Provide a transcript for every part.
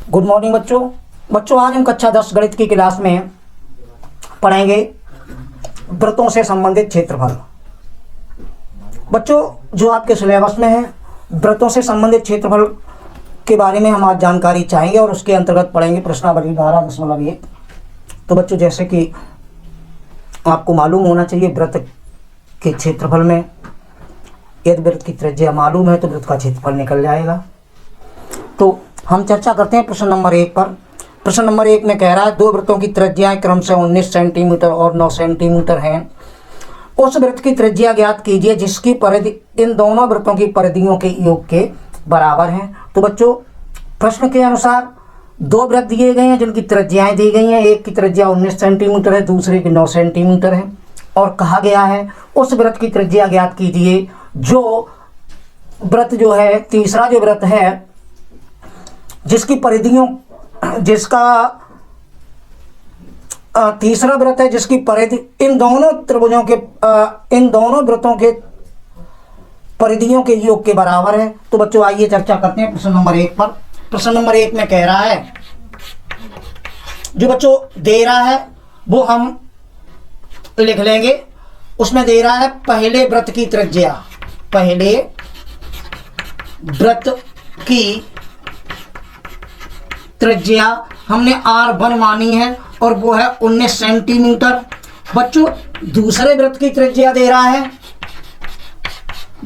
Good morning बच्चों, आज हम कक्षा 10 गणित की क्लास में पढ़ेंगे वृत्तों से संबंधित क्षेत्रफल। बच्चों, जो आपके सिलेबस में है वृत्तों से संबंधित क्षेत्रफल के बारे में हम आज जानकारी चाहेंगे और उसके अंतर्गत पढ़ेंगे प्रश्नावली 12.1। तो बच्चों, जैसे कि आपको मालूम होना चाहिए वृत्त के क्षेत्रफल में यदि वृत्त की त्रिज्या मालूम है तो वृत्त का क्षेत्रफल निकल जाएगा। तो हम चर्चा करते हैं प्रश्न नंबर 1 पर। प्रश्न नंबर 1 में कह रहा है दो वृत्तों की त्रिज्याएं क्रमशः 19 सेंटीमीटर और 9 सेंटीमीटर हैं। उस वृत्त की त्रिज्या ज्ञात कीजिए जिसकी परिधि इन दोनों वृत्तों की परिधियों के योग के बराबर है। तो बच्चों, प्रश्न के अनुसार दो वृत्त दिए गए हैं जिनकी त्रिज्याएं दी गई हैं। एक की त्रिज्या 19 सेंटीमीटर है, दूसरे की 9 सेंटीमीटर है। और कहा गया है उस वृत्त की त्रिज्या ज्ञात कीजिए जो वृत्त जो है, तीसरा जो वृत्त है जिसकी परिधियों तीसरा वृत्त है जिसकी परिधि इन दोनों त्रिभुजों के इन दोनों वृत्तों के परिधियों के योग के बराबर है। तो बच्चों, आइए चर्चा करते हैं प्रश्न नंबर 1 पर। प्रश्न नंबर 1 में कह रहा है, जो बच्चों दे रहा है वो हम लिख लेंगे। उसमें दे रहा है पहले वृत्त की त्रिज्या, पहले वृत्त की त्रिज्या हमने R1 मानी है और वो है 19 सेंटीमीटर। बच्चों, दूसरे वृत्त की त्रिज्या दे रहा है,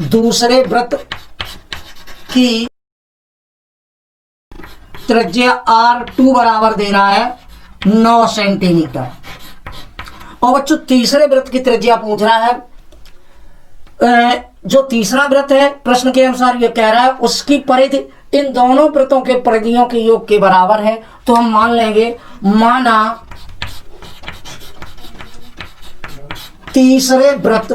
दूसरे वृत्त की त्रिज्या R2 बराबर दे रहा है 9 सेंटीमीटर। और बच्चों, तीसरे वृत्त की त्रिज्या पूछ रहा है। जो तीसरा वृत्त है प्रश्न के अनुसार ये कह रहा है उसकी परिधि इन दोनों वृत्तों के परिधियों के योग के बराबर है। तो हम मान लेंगे, माना तीसरे वृत्त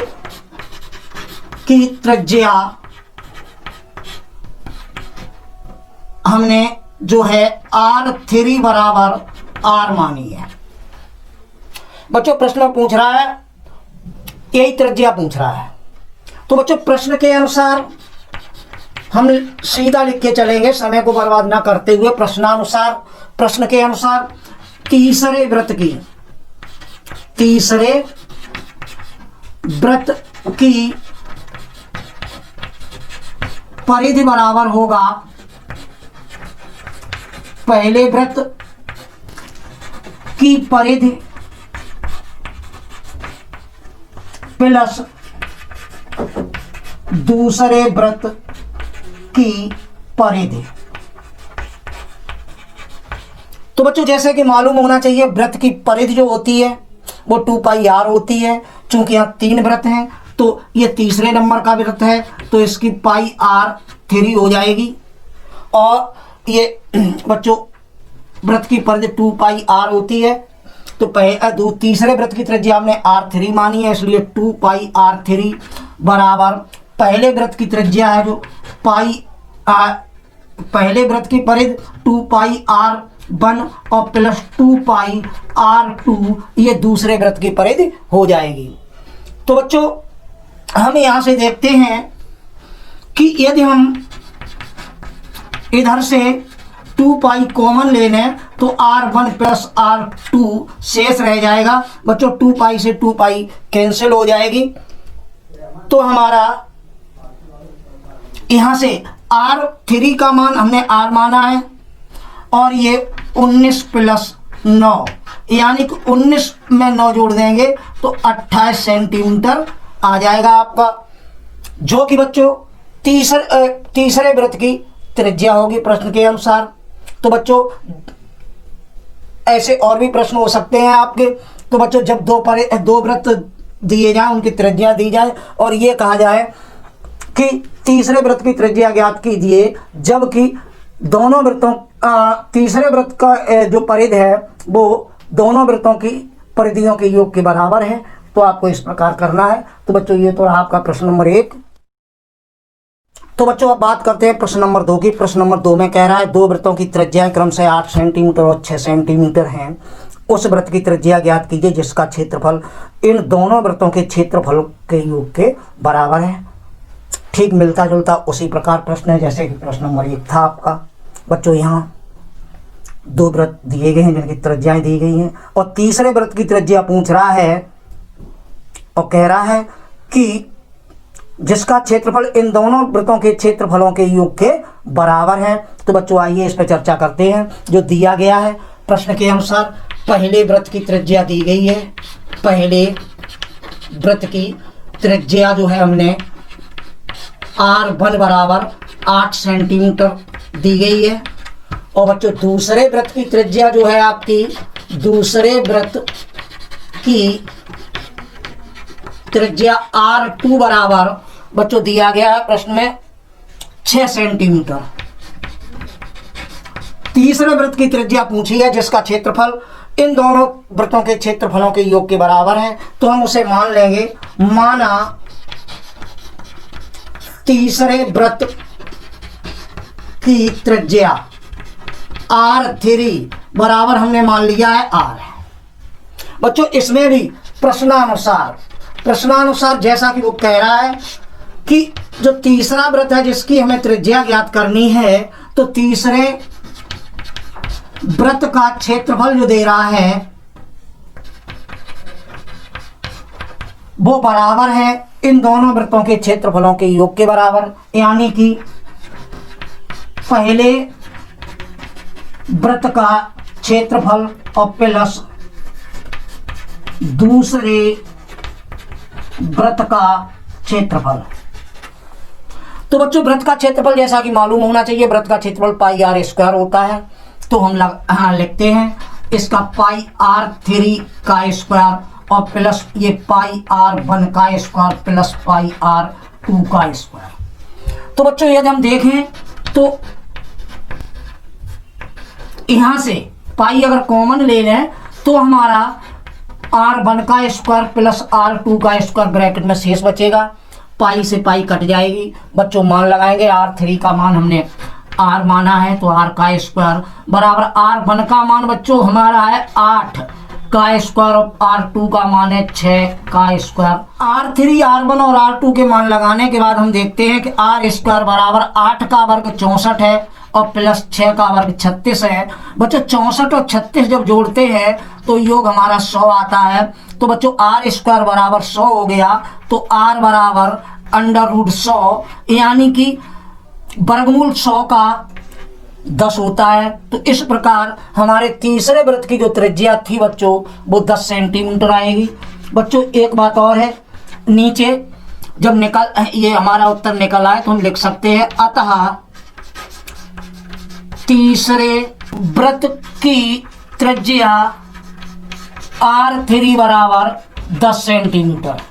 की त्रिज्या हमने जो है R3 बराबर R मानी है। बच्चों, प्रश्न पूछ रहा है, यही त्रिज्या पूछ रहा है। तो बच्चों, प्रश्न के अनुसार हम सीधा लिख के चलेंगे, समय को बर्बाद ना करते हुए। प्रश्नानुसार, प्रश्न के अनुसार तीसरे वृत्त की परिधि बराबर होगा पहले वृत्त की परिधि प्लस दूसरे वृत्त की परिधि। तो बच्चों, जैसे कि मालूम होना चाहिए वृत्त की परिधि जो होती है वो 2πr होती है। चूंकि यहाँ 3 वृत्त हैं तो ये तीसरे नंबर का वृत्त है तो इसकी πr3 हो जाएगी। और ये बच्चों वृत्त की परिधि 2πr होती है तो तीसरे वृत्त की त्रिज्या हमने R3 मानी है, इसलिए 2πr3 बराबर पहले वृत्त की त्रिज्या है जो पहले वृत्त की परिधि 2πr1 और प्लस 2πr2 ये दूसरे वृत्त की परिधि हो जाएगी। तो बच्चों, हम यहां से देखते हैं कि यदि हम इधर से 2π कॉमन ले लें तो R1 प्लस R2 शेष रह जाएगा। बच्चों, 2π से 2π कैंसिल हो जाएगी। तो हमारा यहां से R3 का मान हमने R माना है और ये 19 प्लस 9 यानी कि 19 में 9 जोड़ देंगे तो 28 सेंटीमीटर आ जाएगा आपका, जो कि बच्चों तीसरे वृत्त की त्रिज्या होगी प्रश्न के अनुसार। तो बच्चों, ऐसे और भी प्रश्न हो सकते हैं आपके। तो बच्चों, जब दो वृत्त दिए जाए उनकी त्रिज्या दी जाए और ये कहा जाए कि तीसरे वृत्त की त्रिज्या ज्ञात कीजिए जबकि दोनों वृत्तों तीसरे वृत्त का जो परिधि है वो दोनों वृत्तों की परिधियों के योग के बराबर है। तो आपको इस प्रकार करना है। तो बच्चों, ये तो रहा आपका प्रश्न नंबर 1। तो बच्चों, अब बात करते हैं प्रश्न नंबर 2 की। प्रश्न नंबर 2 में कह रहा है दो वृत्तों की त्रिज्याएं क्रमशः 8 सेंटीमीटर और 6 सेंटीमीटर हैं। उस वृत्त की त्रिज्या ज्ञात कीजिए जिसका क्षेत्रफल इन दोनों वृत्तों के क्षेत्रफल के योग के बराबर है। ठीक मिलता जुलता उसी प्रकार प्रश्न है जैसे कि प्रश्न नंबर 1 था आपका। बच्चों यहाँ 2 वृत्त दिए गए हैं जिनकी त्रिज्याएं दी गई हैं और तीसरे वृत्त की त्रिज्या पूछ रहा है और कह रहा है कि जिसका क्षेत्रफल इन दोनों वृत्तों के क्षेत्रफलों के योग के बराबर है। तो बच्चों आइए इस पर चर्चा करते हैं। जो दिया गया है प्रश्न के अनुसार, पहले वृत्त की त्रिज्या दी गई है। पहले वृत्त की त्रिज्या जो है हमने R1 बराबर 8 सेंटीमीटर दी गई है। और बच्चों दूसरे वृत्त की त्रिज्या जो है आपकी, दूसरे वृत्त की त्रिज्या R2 बराबर बच्चों दिया गया है प्रश्न में 6 सेंटीमीटर। तीसरे वृत्त की त्रिज्या पूछी है जिसका क्षेत्रफल इन दोनों वृत्तों के क्षेत्रफलों के योग के बराबर है। तो हम उसे मान लेंगे, माना तीसरे वृत्त की त्रिज्या R3 बराबर हमने मान लिया है R। बच्चों इसमें भी प्रश्नानुसार जैसा कि वो कह रहा है कि जो तीसरा वृत्त है जिसकी हमें त्रिज्या ज्ञात करनी है, तो तीसरे वृत्त का क्षेत्रफल जो दे रहा है वो बराबर है इन दोनों वृत्तों के क्षेत्रफलों के योग के बराबर। यानी कि पहले वृत्त का क्षेत्रफल और प्लस दूसरे वृत्त का क्षेत्रफल। तो बच्चों वृत्त का क्षेत्रफल जैसा कि मालूम होना चाहिए, वृत्त का क्षेत्रफल पाई आर स्क्वायर होता है। तो हम लिखते हैं इसका पाई R3 का स्क्वायर और प्लस ये पाई R1 का स्क्वायर प्लस पाई R2 का स्क्वायर। तो बच्चों यदि हम देखें तो यहां से पाई अगर कॉमन ले लें तो हमारा R1 का स्क्वायर प्लस R2 का स्क्वायर ब्रैकेट में शेष बचेगा, पाई से पाई कट जाएगी। बच्चों मान लगाएंगे, R3 का मान हमने R माना है तो R का स्क्वायर बराबर R1 का मान बच्चों हमारा है 8 का स्क्वायर और R2 का मान है 6 का स्क्वायर। R3, R1 और R2 के मान लगाने के बाद हम देखते हैं कि R स्क्वायर बराबर 8 का वर्ग 64 है और प्लस 6 का वर्ग 36 है। बच्चों 64 और 36 जब जोड़ते हैं तो योग हमारा 100 आता है। तो बच्चों R स्क्वायर बराबर 100 हो गया, तो R बराबर √100 यानी कि वर्गमूल 100 का 10 होता है। तो इस प्रकार हमारे तीसरे वृत्त की जो त्रिज्या थी बच्चों वो 10 सेंटीमीटर आएगी। बच्चों एक बात और है, नीचे जब ये हमारा उत्तर निकल आए तो हम लिख सकते हैं अतः तीसरे वृत्त की त्रिज्या R3 बराबर 10 सेंटीमीटर।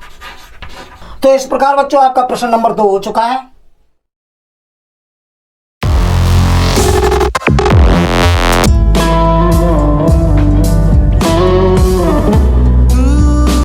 तो इस प्रकार बच्चों आपका प्रश्न नंबर 2 हो चुका है।